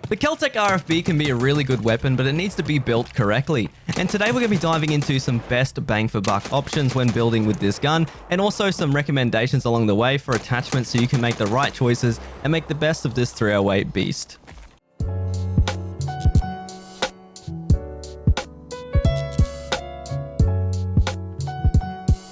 The KelTec RFB can be a really good weapon, but it needs to be built correctly. And today we're going to be diving into some best bang for buck options when building with this gun, and also some recommendations along the way for attachments so you can make the right choices and make the best of this 308 beast.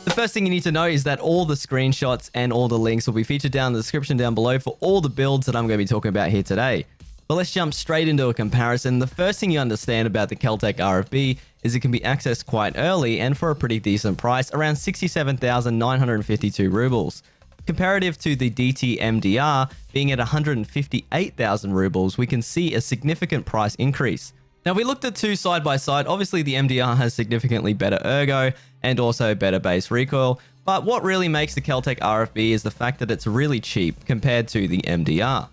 The first thing you need to know is that all the screenshots and all the links will be featured down in the description down below for all the builds that I'm going to be talking about here today. But let's jump straight into a comparison. The first thing you understand about the KelTec RFB is it can be accessed quite early and for a pretty decent price, around 67,952 rubles. Comparative to the DT MDR being at 158,000 rubles, we can see a significant price increase. Now, we looked at two side by side. Obviously, the MDR has significantly better ergo and also better base recoil. But what really makes the KelTec RFB is the fact that it's really cheap compared to the MDR.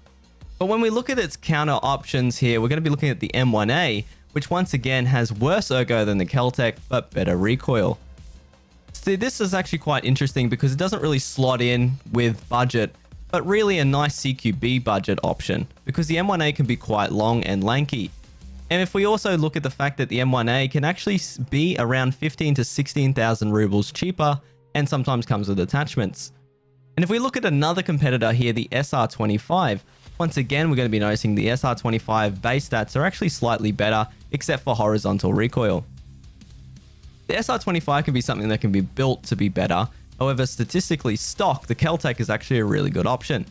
But when we look at its counter options here, we're going to be looking at the M1A, which once again has worse ergo than the KelTec, but better recoil. See, this is actually quite interesting because it doesn't really slot in with budget, but really a nice CQB budget option, because the M1A can be quite long and lanky. And if we also look at the fact that the M1A can actually be around 15 to 16,000 rubles cheaper, and sometimes comes with attachments. And if we look at another competitor here, the SR25, once again, we're going to be noticing the SR25 base stats are actually slightly better, except for horizontal recoil. The SR25 can be something that can be built to be better. However, statistically stock, the KelTec is actually a really good option.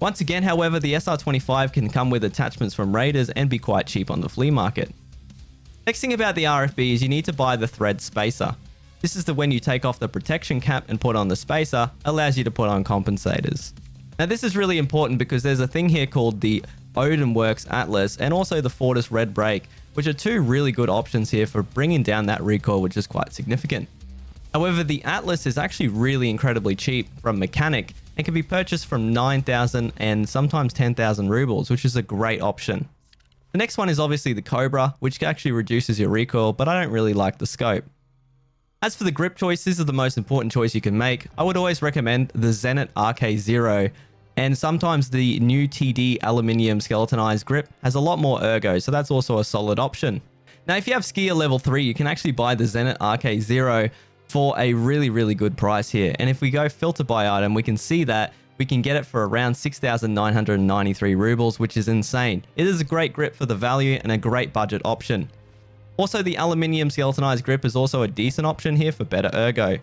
Once again, however, the SR25 can come with attachments from Raiders and be quite cheap on the flea market. Next thing about the RFB is you need to buy the thread spacer. This is when you take off the protection cap and put on the spacer, allows you to put on compensators. Now, this is really important because there's a thing here called the Odin Works Atlas and also the Fortis Red Brake, which are two really good options here for bringing down that recoil, which is quite significant. However, the Atlas is actually really incredibly cheap from Mechanic and can be purchased from 9,000 and sometimes 10,000 rubles, which is a great option. The next one is obviously the Cobra, which actually reduces your recoil, but I don't really like the scope. As for the grip choice, this is the most important choice you can make. I would always recommend the Zenit RK0. And sometimes the new TD aluminium skeletonized grip has a lot more ergo, so that's also a solid option. Now, if you have skier level 3, you can actually buy the Zenit RK0 for a really good price here. And if we go filter by item, we can see that we can get it for around 6,993 rubles, which is insane. It is a great grip for the value and a great budget option. Also, the aluminium skeletonized grip is also a decent option here for better ergo.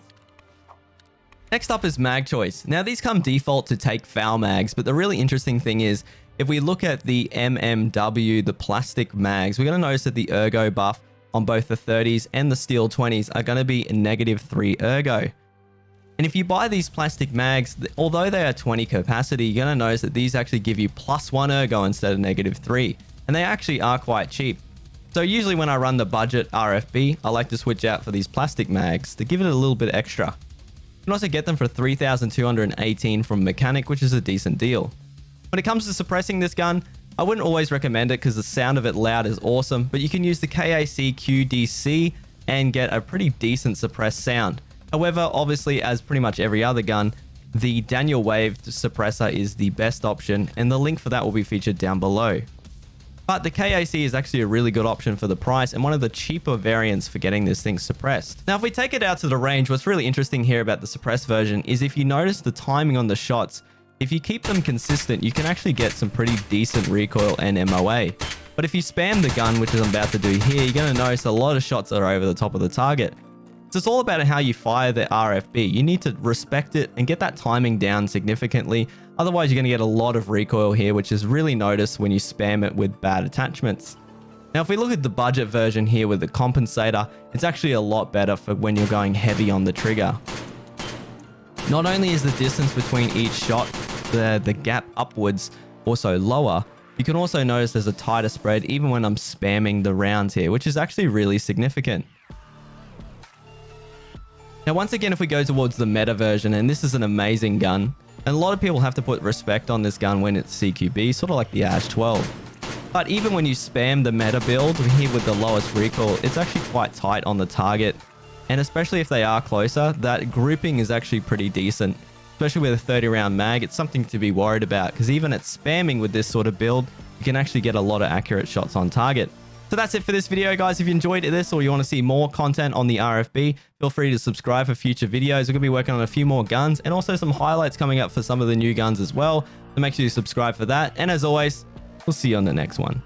Next up is mag choice. Now, these come default to take foul mags, but the really interesting thing is if we look at the MMW, the plastic mags, we're going to notice that the ergo buff on both the 30s and the steel 20s are going to be -3 ergo. And if you buy these plastic mags, although they are 20 capacity, you're going to notice that these actually give you +1 ergo instead of -3, and they actually are quite cheap. So usually when I run the budget RFB, I like to switch out for these plastic mags to give it a little bit extra. You can also get them for 3,218 from Mechanic, which is a decent deal. When it comes to suppressing this gun, I wouldn't always recommend it because the sound of it loud is awesome, but you can use the KAC QDC and get a pretty decent suppressed sound. However, obviously, as pretty much every other gun, the Daniel Wave suppressor is the best option, and the link for that will be featured down below. But the KAC is actually a really good option for the price and one of the cheaper variants for getting this thing suppressed. Now, if we take it out to the range, what's really interesting here about the suppressed version is if you notice the timing on the shots, if you keep them consistent, you can actually get some pretty decent recoil and MOA. But if you spam the gun, which is I'm about to do here, you're going to notice a lot of shots are over the top of the target. So it's all about how you fire the RFB. You need to respect it and get that timing down significantly. Otherwise, you're going to get a lot of recoil here, which is really noticed when you spam it with bad attachments. Now, if we look at the budget version here with the compensator, it's actually a lot better for when you're going heavy on the trigger. Not only is the distance between each shot, the gap upwards also lower, you can also notice there's a tighter spread even when I'm spamming the rounds here, which is actually really significant. Now, once again, if we go towards the meta version, and this is an amazing gun, and a lot of people have to put respect on this gun when it's CQB, sort of like the Ash 12. But even when you spam the meta build here with the lowest recoil, it's actually quite tight on the target. And especially if they are closer, that grouping is actually pretty decent. Especially with a 30 round mag, it's something to be worried about, because even at spamming with this sort of build, you can actually get a lot of accurate shots on target. So that's it for this video, guys. If you enjoyed this or you want to see more content on the RFB, feel free to subscribe for future videos. We're going to be working on a few more guns and also some highlights coming up for some of the new guns as well. So make sure you subscribe for that. And as always, we'll see you on the next one.